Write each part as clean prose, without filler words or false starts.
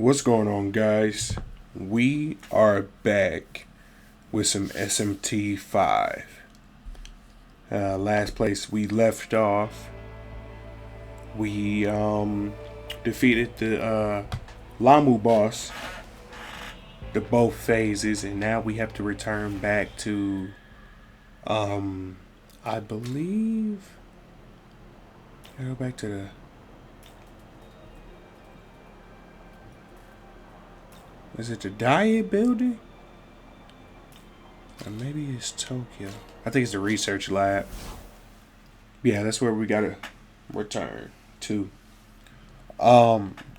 What's going on, guys? We are back with some SMT 5. Last place we left off, we defeated the Lamu boss, the both phases, and now we have to return back to, I believe, go back to the. Is it the Diet Building? Or maybe it's Tokyo. I think it's the research lab. Yeah, that's where we gotta return to.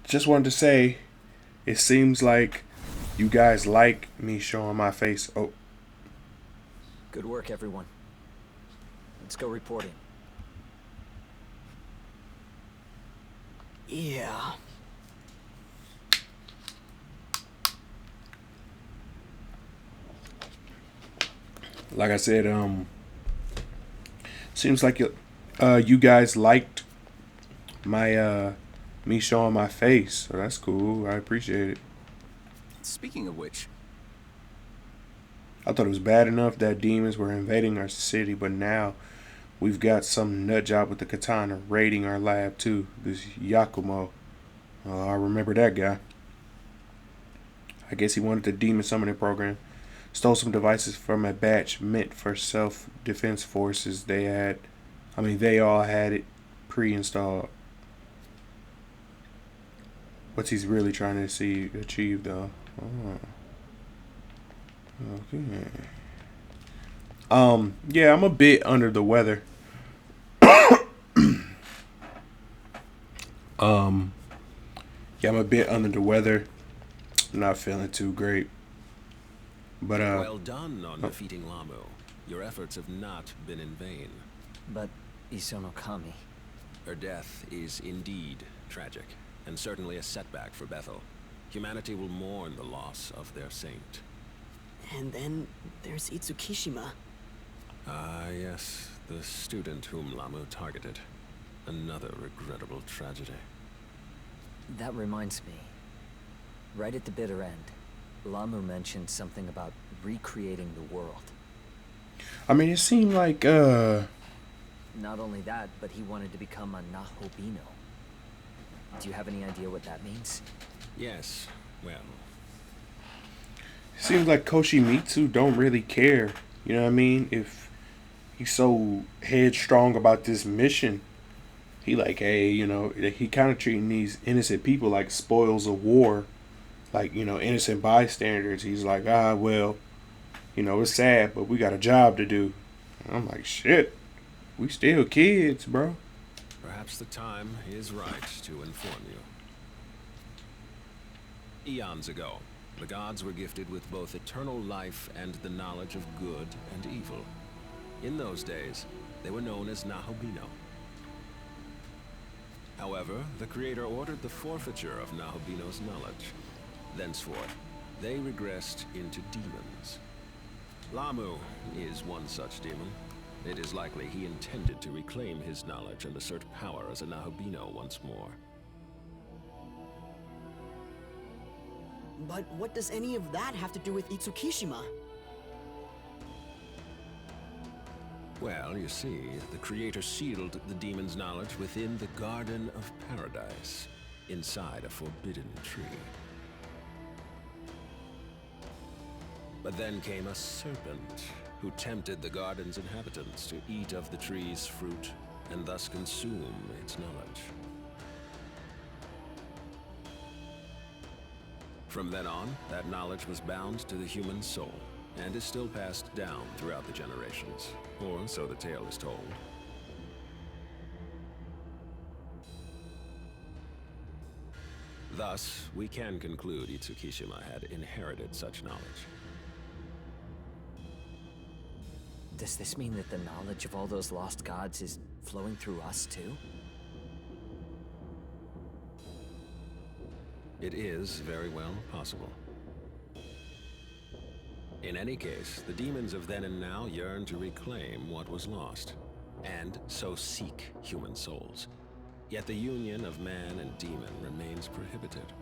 Just wanted to say, it seems like you guys like me showing my face. Oh, Good work, everyone. Let's go reporting. Yeah. like I said, seems like you guys liked my me showing my face, so that's cool. I appreciate it. Speaking of which, I thought it was bad enough that demons were invading our city, but now we've got some nut job with the katana raiding our lab too. This Yakumo. I remember that guy. I guess he wanted the demon summoning program. Stole some devices from a batch meant for self-defense forces. They all had it pre-installed. What's he's really trying to achieve though? Oh. Okay. Yeah, I'm a bit under the weather. Yeah, I'm a bit under the weather. I'm not feeling too great. But Well done on defeating Lamu. Your efforts have not been in vain. But Isonokami. Her death is indeed tragic, and certainly a setback for Bethel. Humanity will mourn the loss of their saint. and then there's Itsukishima. Ah, yes, the student whom Lamu targeted. Another regrettable tragedy. That reminds me. Right at the bitter end, Lamu mentioned something about recreating the world. I mean, it seemed like Not only that, but he wanted to become a Nahobino. Do you have any idea what that means? Yes, well, it seems like Koshimitsu don't really care. You know what I mean? If he's so headstrong about this mission, he like, hey, he kind of treating these innocent people like spoils of war, like innocent bystanders. He's like, well, it's sad, but we got a job to do. And I'm like, shit, we still kids, bro. perhaps the time is right to inform you. Eons ago, the gods were gifted with both eternal life and the knowledge of good and evil. In those days, they were known as Nahobino. However, the Creator ordered the forfeiture of Nahobino's knowledge. Thenceforth, they regressed into demons. Lamu is one such demon. It is likely he intended to reclaim his knowledge and assert power as a Nahobino once more. But what does any of that have to do with Itsukishima? Well, you see, the Creator sealed the demon's knowledge within the Garden of Paradise, inside a forbidden tree. But then came a serpent, who tempted the garden's inhabitants to eat of the tree's fruit, and thus consume its knowledge. From then on, that knowledge was bound to the human soul, and is still passed down throughout the generations, or so the tale is told. Thus, we can conclude Itsukishima had inherited such knowledge. Does this mean that the knowledge of all those lost gods is flowing through us too? It is very well possible. In any case, the demons of then and now yearn to reclaim what was lost, and so seek human souls. Yet the union of man and demon remains prohibited.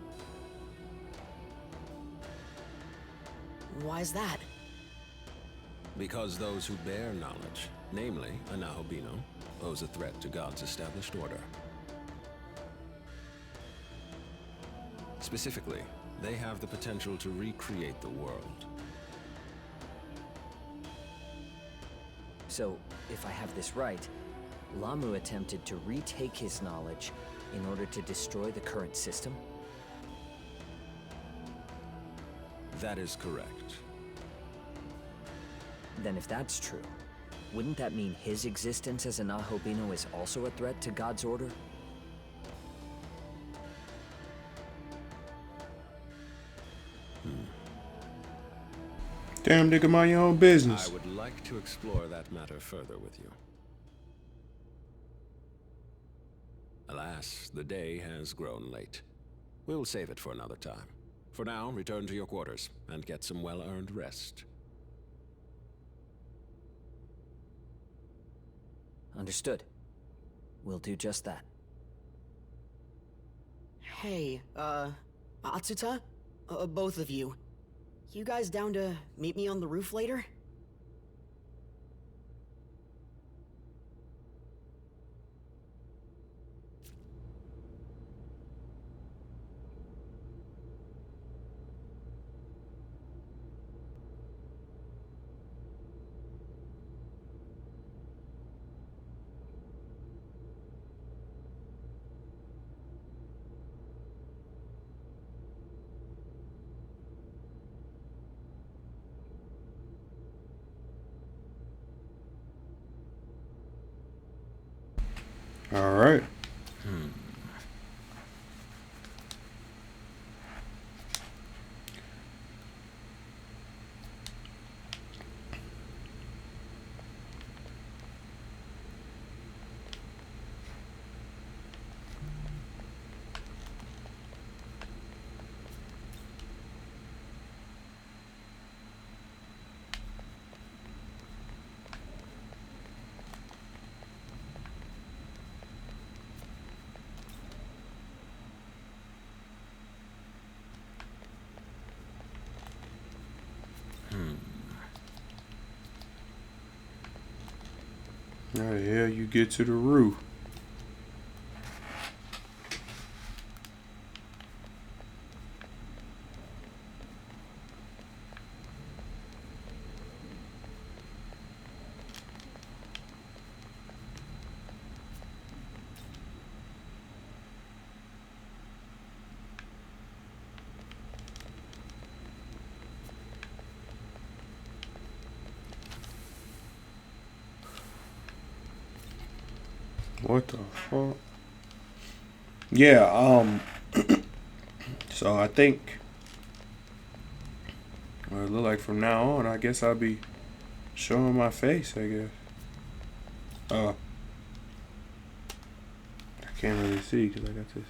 Why is that? Because those who bear knowledge, namely a Nahobino, pose a threat to God's established order. Specifically, they have the potential to recreate the world. So, if I have this right, Lamu attempted to retake his knowledge in order to destroy the current system? That is correct. Then if that's true, wouldn't that mean his existence as a Nahobino is also a threat to God's order? Damn nigga, mind your own business. I would like to explore that matter further with you. Alas, the day has grown late. We'll save it for another time. For now, return to your quarters and get some well-earned rest. Understood. We'll do just that. Hey, Atsuta? Both of you. You guys down to meet me on the roof later? All right. How the hell you get to the roof? What the fuck? Yeah, so I think well, it look like from now on, I guess I'll be showing my face, I guess. I can't really see because I got this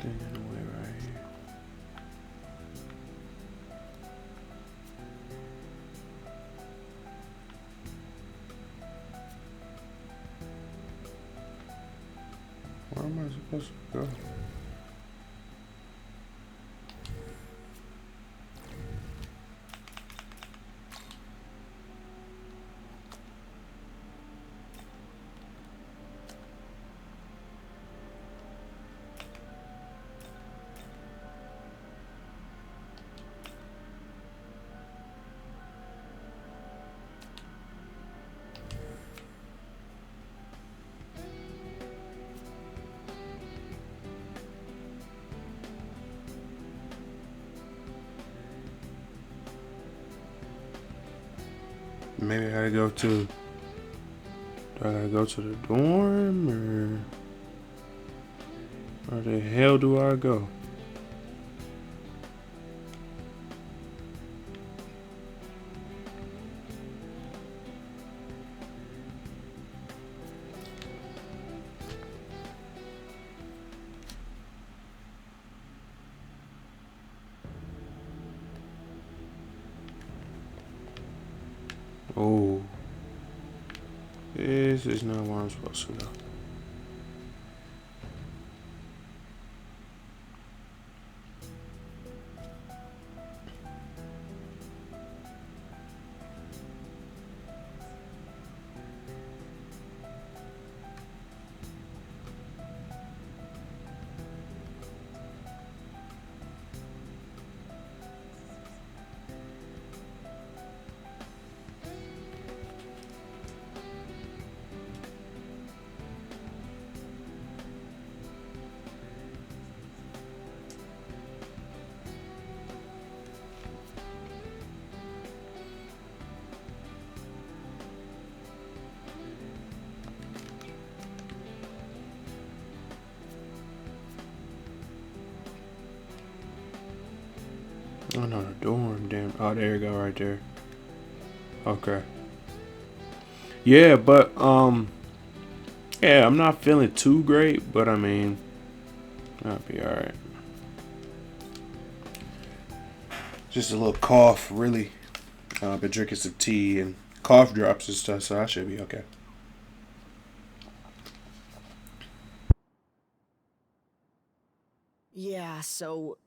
thing in the way right here. Where am I supposed to go? Maybe I gotta go to. Do I gotta go to the dorm or where the hell do I go? Oh, this is not where I'm supposed to go. Oh no, the dorm, damn. Oh, there you go, right there. Okay. Yeah, but yeah, I'm not feeling too great, but I mean, I'll be all right. Just a little cough, really. I've been drinking some tea and cough drops and stuff, so I should be okay. Yeah, so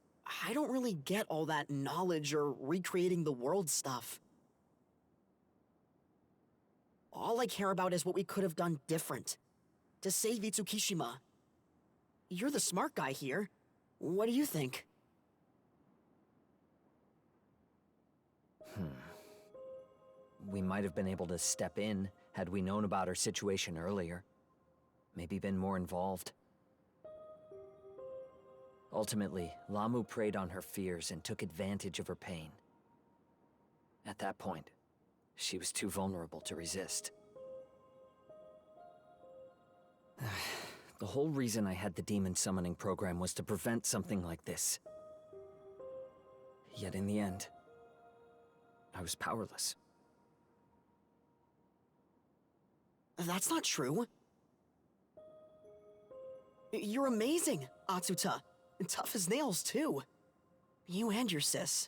I don't really get all that knowledge or recreating the world stuff. All I care about is what we could have done different to save Itsukishima. You're the smart guy here. What do you think? We might have been able to step in had we known about her situation earlier. Maybe been more involved. Ultimately, Lamu preyed on her fears and took advantage of her pain. At that point, she was too vulnerable to resist. The whole reason I had the demon summoning program was to prevent something like this. Yet in the end, I was powerless. That's not true. You're amazing, Atsuta. And tough as nails, too. You and your sis.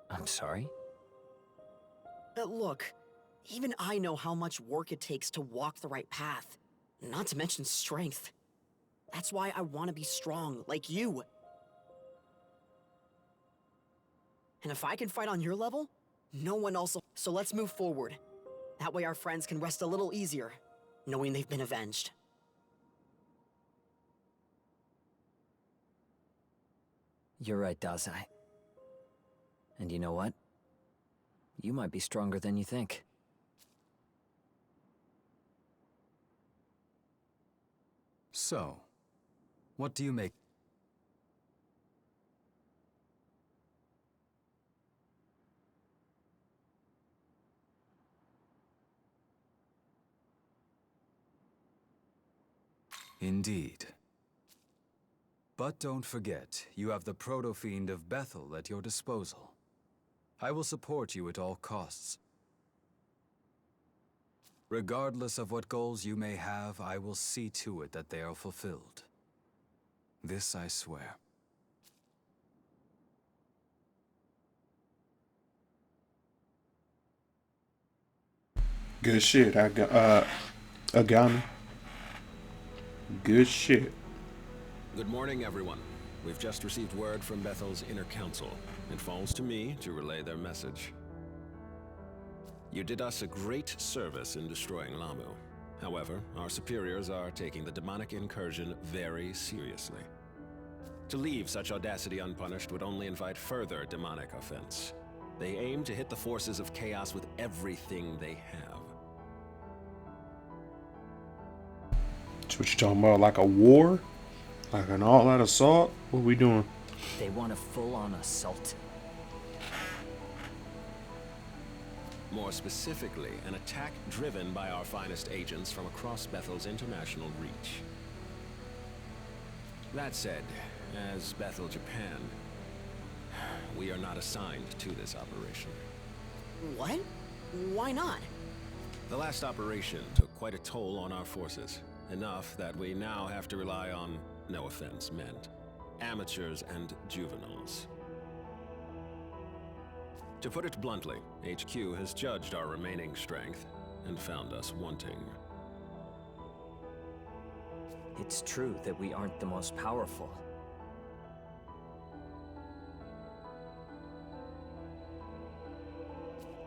I'm sorry? Look, even I know how much work it takes to walk the right path. Not to mention strength. That's why I want to be strong, like you. And if I can fight on your level, no one else will. So let's move forward. That way our friends can rest a little easier, knowing they've been avenged. You're right, Dazai. And you know what? You might be stronger than you think. So, what do you make? Indeed. But don't forget, you have the proto-fiend of Bethel at your disposal. I will support you at all costs. Regardless of what goals you may have, I will see to it that they are fulfilled. This I swear. Good shit. I got Agami. Good shit. Good morning, everyone. We've just received word from Bethel's inner council. It falls to me to relay their message. You did us a great service in destroying Lamu. However, our superiors are taking the demonic incursion very seriously. To leave such audacity unpunished would only invite further demonic offense. They aim to hit the forces of chaos with everything they have. That's what you talking about? Like a war? Like an all-out assault? What we doing? They want a full-on assault. More specifically, an attack driven by our finest agents from across Bethel's international reach. That said, as Bethel Japan, we are not assigned to this operation. What? Why not? The last operation took quite a toll on our forces. Enough that we now have to rely on, no offense meant, amateurs and juveniles. To put it bluntly, HQ has judged our remaining strength and found us wanting. It's true that we aren't the most powerful.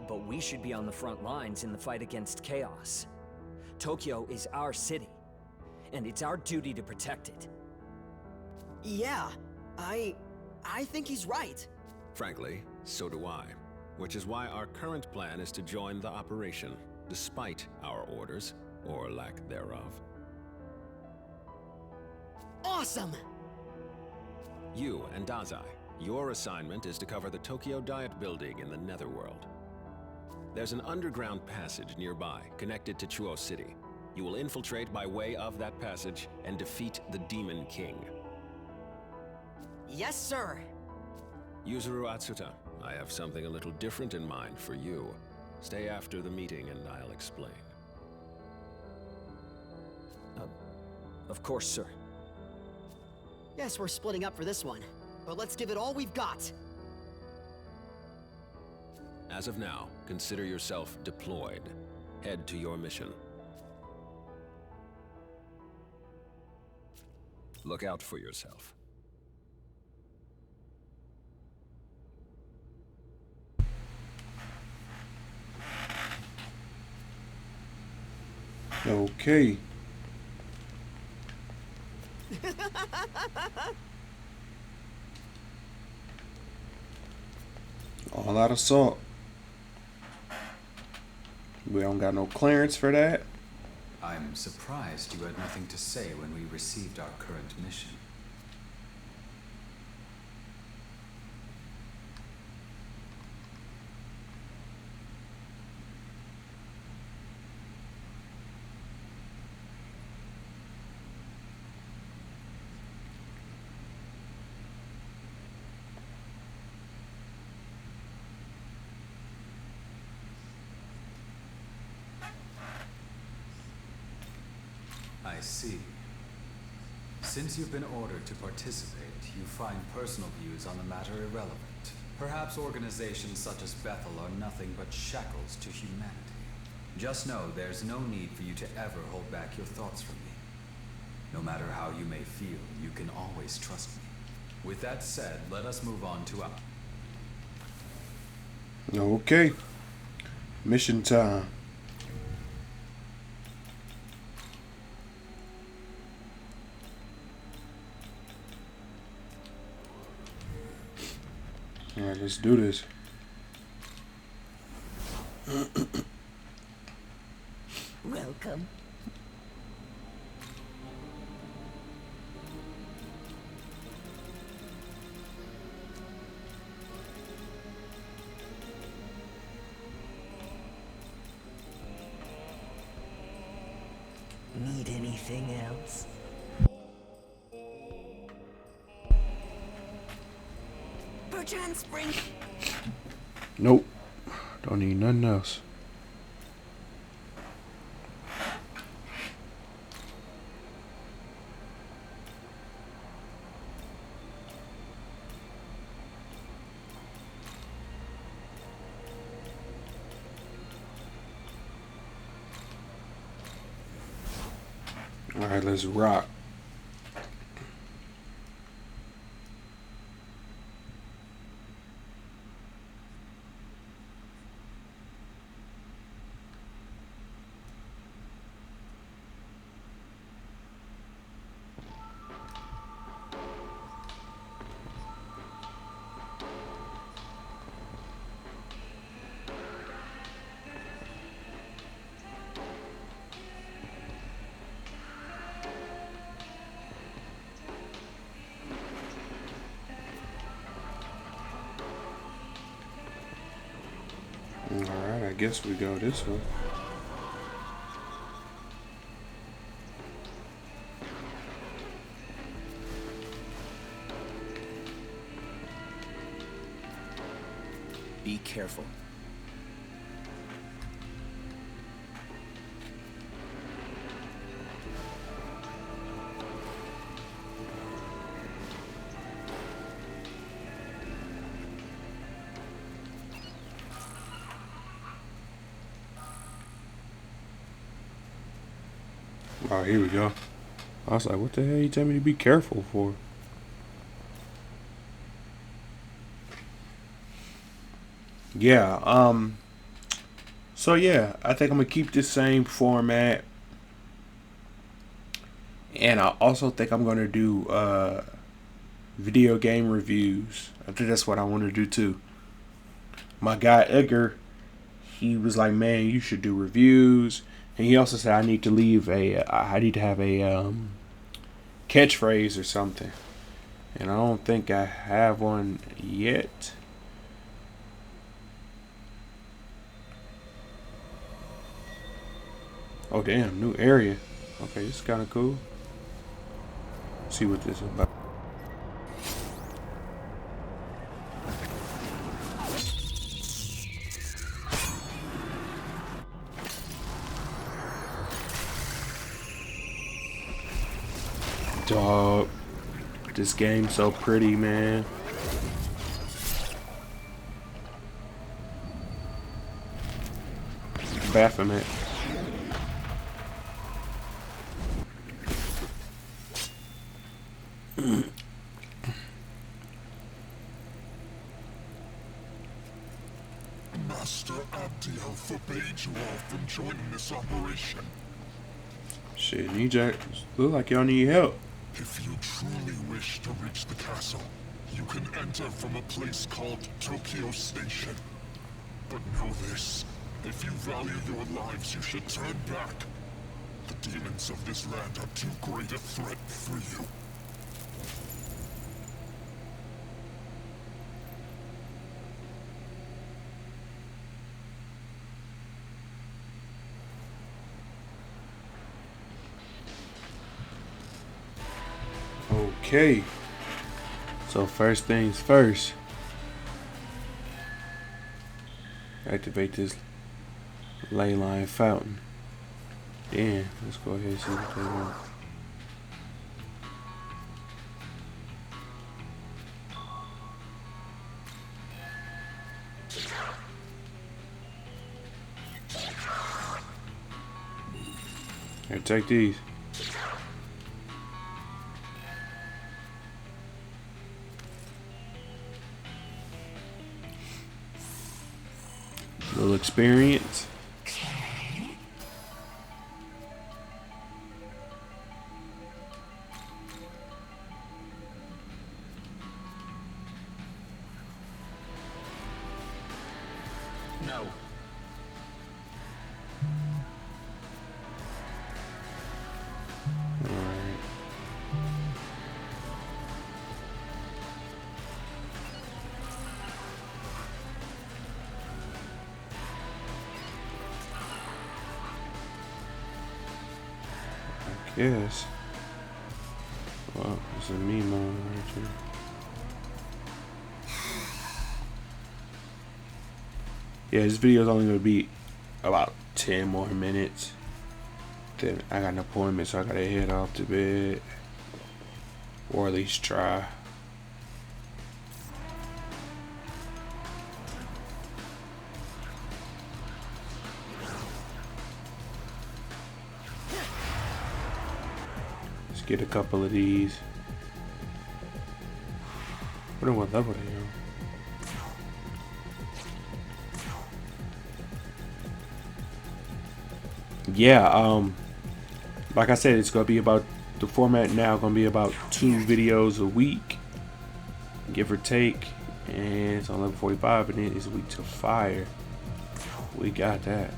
But we should be on the front lines in the fight against chaos. Tokyo is our city, and it's our duty to protect it. Yeah, I think he's right. Frankly, so do I. Which is why our current plan is to join the operation, despite our orders, or lack thereof. Awesome! You and Dazai, your assignment is to cover the Tokyo Diet Building in the Netherworld. There's an underground passage nearby, connected to Chuo City. You will infiltrate by way of that passage and defeat the Demon King. Yes, sir! Yuzuru Atsuta, I have something a little different in mind for you. Stay after the meeting and I'll explain. Of course, sir. Yes, we're splitting up for this one, but let's give it all we've got. As of now, consider yourself deployed. Head to your mission. Look out for yourself. Okay. All out assault. We don't got no clearance for that. I'm surprised you had nothing to say when we received our current mission. I see. Since you've been ordered to participate, you find personal views on the matter irrelevant. Perhaps organizations such as Bethel are nothing but shackles to humanity. Just know there's no need for you to ever hold back your thoughts from me. No matter how you may feel, you can always trust me. With that said, let us move on to our... Okay. Mission time. Alright, let's do this. Welcome. Need anything else? Perchance spring. Nope. Don't need nothing else. Alright, let's rock. Alright, I guess we go this way. Be careful. Oh, here we go. I was like, what the hell you tell me to be careful for? Yeah, so yeah, I think I'm gonna keep this same format. And I also think I'm gonna do video game reviews. I think that's what I want to do too. My guy Edgar, he was like, man, you should do reviews. And he also said I need to have a catchphrase or something. And I don't think I have one yet. Oh damn, new area. Okay, this is kind of cool. Let's see what this is about. Dog. This game's so pretty, man. Baphomet. Master Abdiel forbade you all from joining this operation. Shit, you just look like y'all need help. If you truly wish to reach the castle, you can enter from a place called Tokyo Station. But know this, if you value your lives, you should turn back. The demons of this land are too great a threat for you. Okay. So first things first. Activate this ley line fountain. Then let's go ahead and see what they want. Here, take these. Little experience. No. Alright. Yes. Well, it's a meme moment right here. Yeah, this video is only going to be about 10 more minutes. Then I got an appointment, so I got to head off to bed. Or at least try. Get a couple of these. I wonder what level they are. Yeah, like I said, it's gonna be about the format now. Gonna be about 2 videos a week, give or take, and it's on level 45, and it is weak to fire. We got that.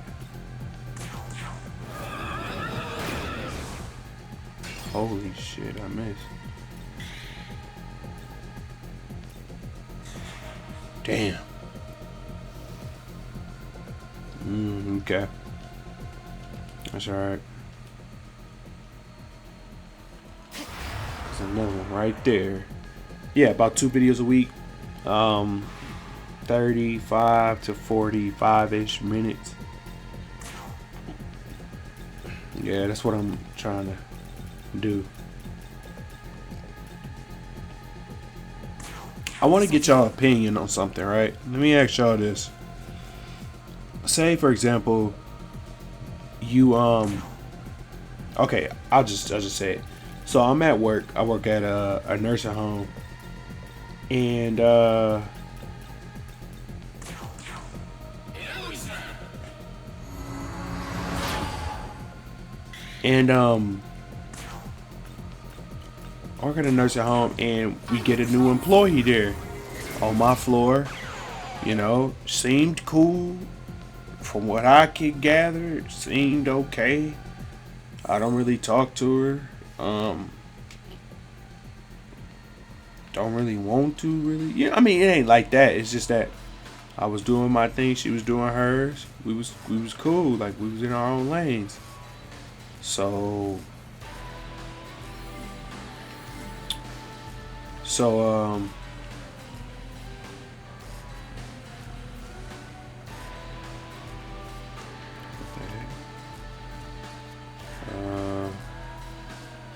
Holy shit, I missed. Damn. Okay. That's alright. There's another one right there. Yeah, about 2 videos a week. 35 to 45-ish minutes. Yeah, that's what I'm trying to do. I want to get y'all opinion on something, right? Let me ask y'all this. Say for example, you okay, I'll just say it. So I'm at work. I work at a nursing home, and I work at a nursing home, and we get a new employee there on my floor. You know, seemed cool. From what I could gather, it seemed okay. I don't really talk to her. Don't really want to really. Yeah, I mean, it ain't like that. It's just that I was doing my thing, she was doing hers. We was cool, like we was in our own lanes. So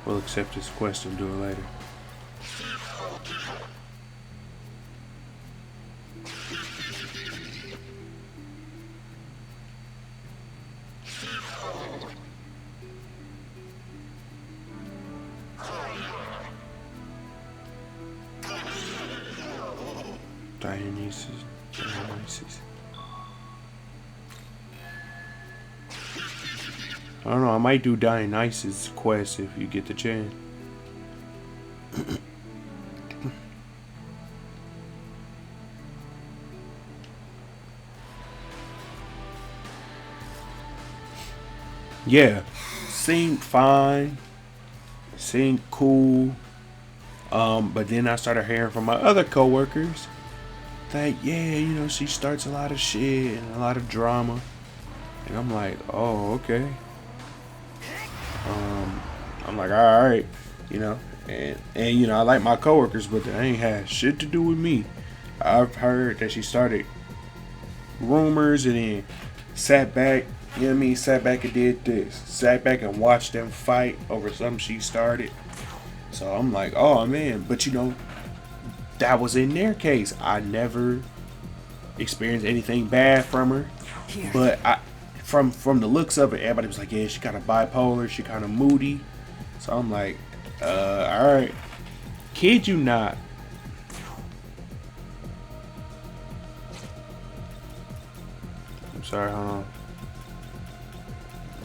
what accept this quest and do it later. Dionysus. I don't know, I might do Dionysus quest if you get the chance. Yeah, seemed fine, seemed cool. But then I started hearing from my other coworkers that, yeah, you know, she starts a lot of shit and a lot of drama. And I'm like, oh, okay. I'm like, all right, you know, and you know, I like my coworkers, but that ain't had shit to do with me. I've heard that she started rumors and then sat back, you know what I mean, sat back and did this, sat back and watched them fight over something she started. So I'm like, oh man, but you know, that was in their case. I never experienced anything bad from her, but from the looks of it, everybody was like, yeah, she kind of bipolar, she kind of moody. So I'm like, all right, kid you not. I'm sorry, hold on.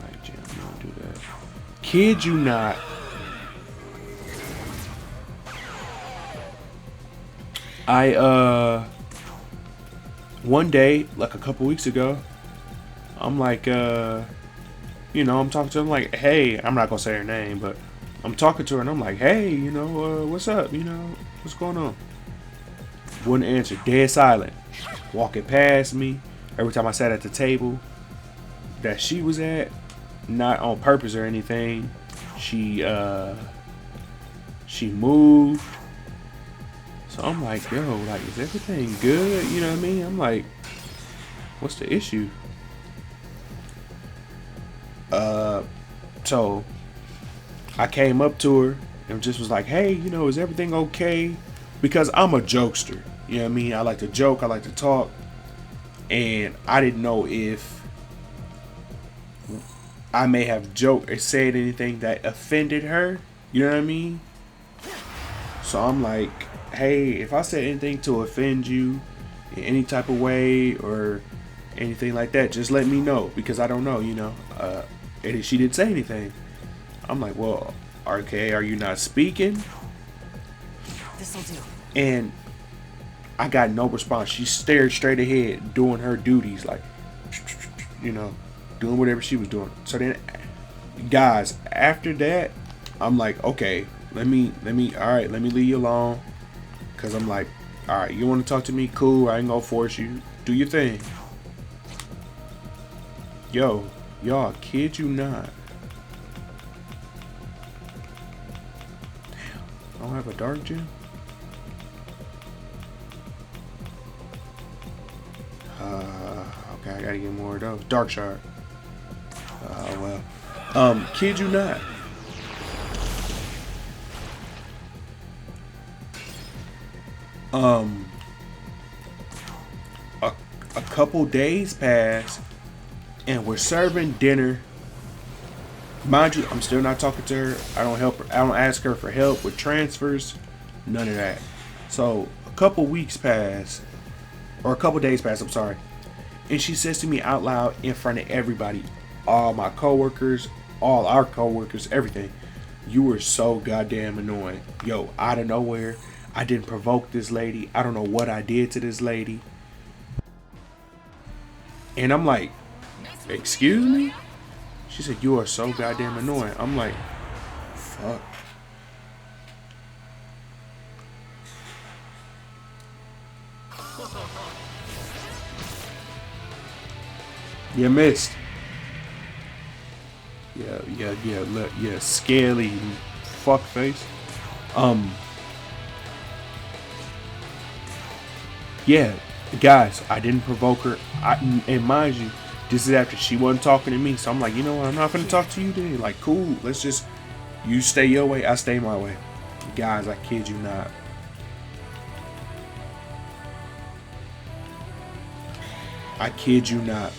Like, Jim, don't do that. Kid you not. One day, like a couple weeks ago, I'm like, you know, I'm talking to her, I'm like, hey, I'm not gonna say her name, but I'm talking to her and I'm like, hey, you know, what's up? You know, what's going on? Wouldn't answer, dead silent. Walking past me, every time I sat at the table that she was at, not on purpose or anything, she moved. So I'm like, yo, like, is everything good? You know what I mean? I'm like, what's the issue? So I came up to her and just was like, hey, you know, is everything okay? Because I'm a jokester. You know what I mean? I like to joke, I like to talk. And I didn't know if I may have joked or said anything that offended her. You know what I mean? So I'm like, hey, if I said anything to offend you in any type of way or anything like that, just let me know, because I don't know, you know. And she didn't say anything. I'm like, well, okay, are you not speaking? This'll do. And I got no response. She stared straight ahead, doing her duties, like, you know, doing whatever she was doing. So then, guys, after that, I'm like, okay, let me, all right, let me leave you alone. Cause I'm like, all right, you want to talk to me? Cool. I ain't gonna force you. Do your thing. Yo, y'all, kid you not. Damn, I don't have a dark gem. Okay, I gotta get more of those. Dark shard. Well, kid you not. A couple days pass and we're serving dinner. Mind you, I'm still not talking to her. I don't help her. I don't ask her for help with transfers. None of that. So a couple weeks pass, or a couple days pass, I'm sorry. And she says to me out loud in front of everybody, all my coworkers, all our coworkers, everything, you were so goddamn annoying. Yo, out of nowhere, I didn't provoke this lady. I don't know what I did to this lady. And I'm like, excuse me? She said, you are so goddamn annoying. I'm like, fuck. You missed. Yeah, scaly fuck face. Yeah, guys, I didn't provoke her. And mind you, this is after she wasn't talking to me. So I'm like, you know what? I'm not gonna talk to you today. Like, cool. Let's just You stay your way, I stay my way. Guys, I kid you not. I kid you not.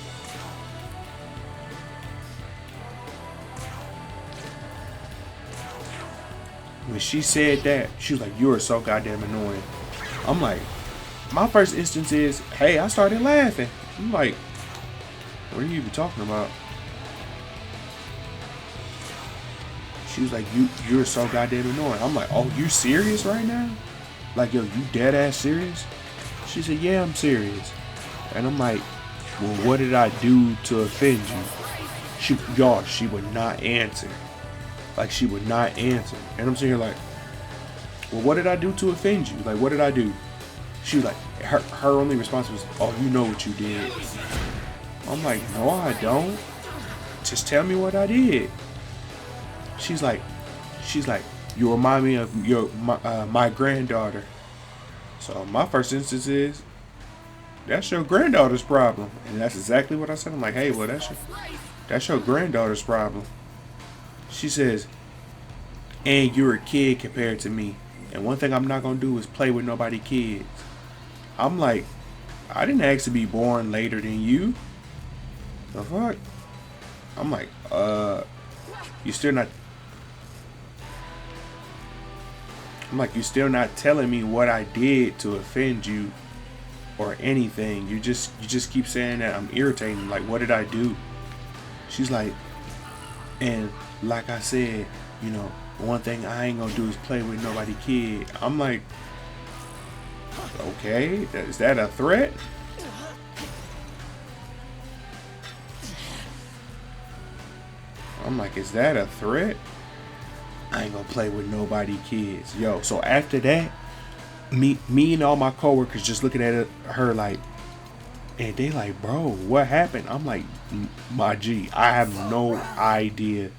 When she said that, she was like, "You are so goddamn annoying." I'm like, my first instance is, hey, I started laughing. I'm like, what are you even talking about? She was like, you're so goddamn annoying. I'm like, oh, you serious right now? Like, yo, you dead ass serious? She said, yeah, I'm serious. And I'm like, well, what did I do to offend you? She would not answer. Like, she would not answer. And I'm sitting here like, well, what did I do to offend you? Like, what did I do? She was like, her only response was, oh, you know what you did. I'm like, no, I don't. Just tell me what I did. She's like, you remind me of my granddaughter. So my first instance is, that's your granddaughter's problem. And that's exactly what I said. I'm like, hey, well, that's your granddaughter's problem. She says, and you're a kid compared to me. And one thing I'm not going to do is play with nobody kids. I'm like, I didn't ask to be born later than you. The fuck? I'm like, you still not. I'm like, you still not telling me what I did to offend you or anything. You just keep saying that I'm irritating. Like, what did I do? She's like, and like I said, you know, one thing I ain't gonna do is play with nobody kid. I'm like, okay, is that a threat? I'm like, is that a threat? I ain't gonna play with nobody kids. Yo, so after that, me and all my coworkers just looking at her like, and they like, bro, what happened? I'm like, my G, I have no idea.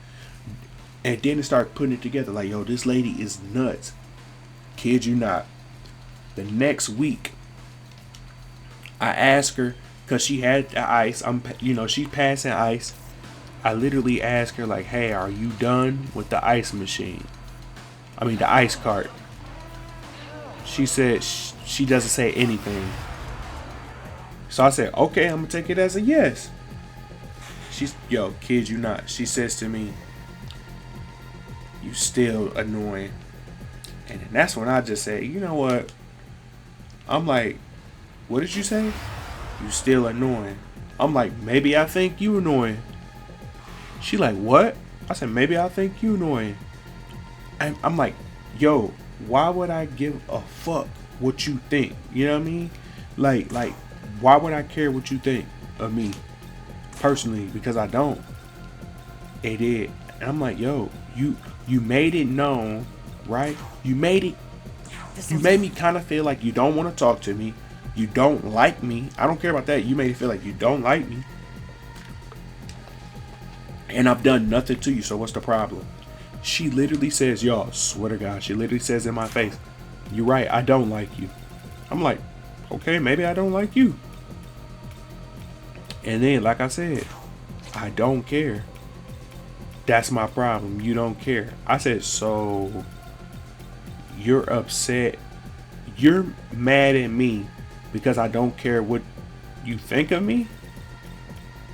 And then they start putting it together like, yo, this lady is nuts. Kid you not. The next week, I asked her, cause she had the ice. She's passing ice. I literally asked her like, hey, are you done with the ice machine? I mean, the ice cart. She said she doesn't say anything. So I said, okay, I'm gonna take it as a yes. Yo, kid you not. She says to me, you still annoying. And then that's when I just said, you know what? I'm like, what did you say? You still annoying. I'm like, maybe I think you annoying. She like, what? I said, maybe I think you annoying. And I'm like, yo, why would I give a fuck what you think? You know what I mean? Like, why would I care what you think of me? Personally, because I don't. It did. And I'm like, yo, you made it known, right? You made me kind of feel like you don't want to talk to me. You don't like me. I don't care about that. You made it feel like you don't like me. And I've done nothing to you, so what's the problem? She literally says, y'all, swear to God, she literally says in my face, you're right, I don't like you. I'm like, okay, maybe I don't like you. And then, like I said, I don't care. That's my problem. You don't care. I said, so you're upset. You're mad at me because I don't care what you think of me?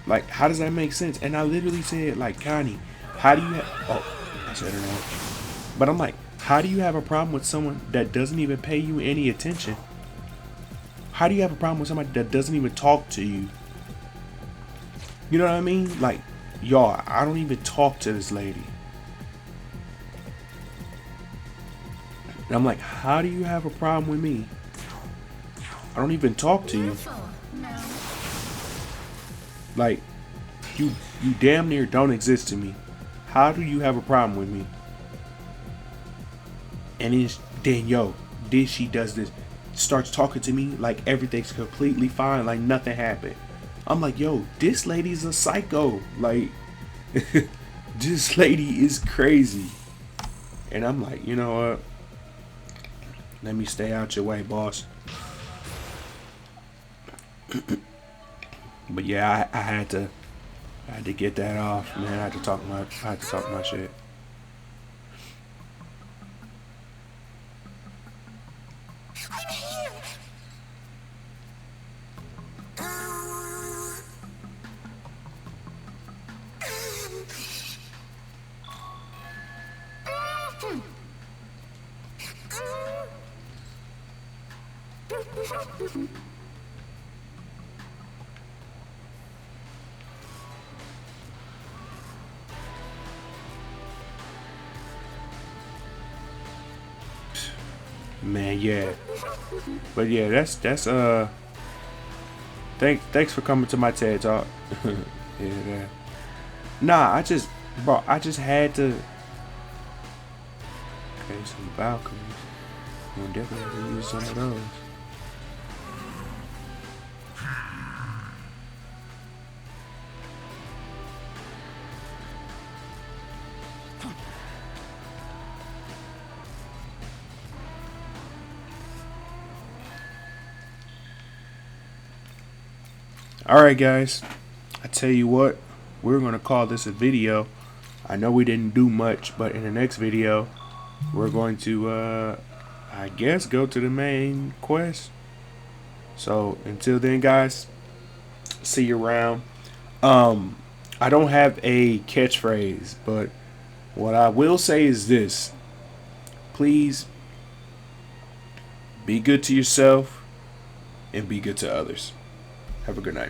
Like, how does that make sense? And I literally said, like, Connie, how do you I said her name. But I'm like, how do you have a problem with someone that doesn't even pay you any attention? How do you have a problem with somebody that doesn't even talk to you? You know what I mean? Like, y'all, I don't even talk to this lady. And I'm like, how do you have a problem with me? I don't even talk to you. Like, you damn near don't exist to me. How do you have a problem with me? And then she does this, starts talking to me like everything's completely fine, like nothing happened. I'm like, yo, this lady's a psycho. Like, this lady is crazy. And I'm like, you know what? Let me stay out your way, boss. But yeah, I had to get that off, man. I had to talk my shit. I'm here. Man, yeah. But yeah, that's thanks for coming to my TED Talk. Yeah. Nah, I just had to. Okay, some balconies. We'll definitely have to use some of those. Alright guys, I tell you what, we're going to call this a video. I know we didn't do much, but in the next video, we're going to, I guess, go to the main quest. So, until then guys, see you around. I don't have a catchphrase, but what I will say is this. Please, be good to yourself and be good to others. Have a good night.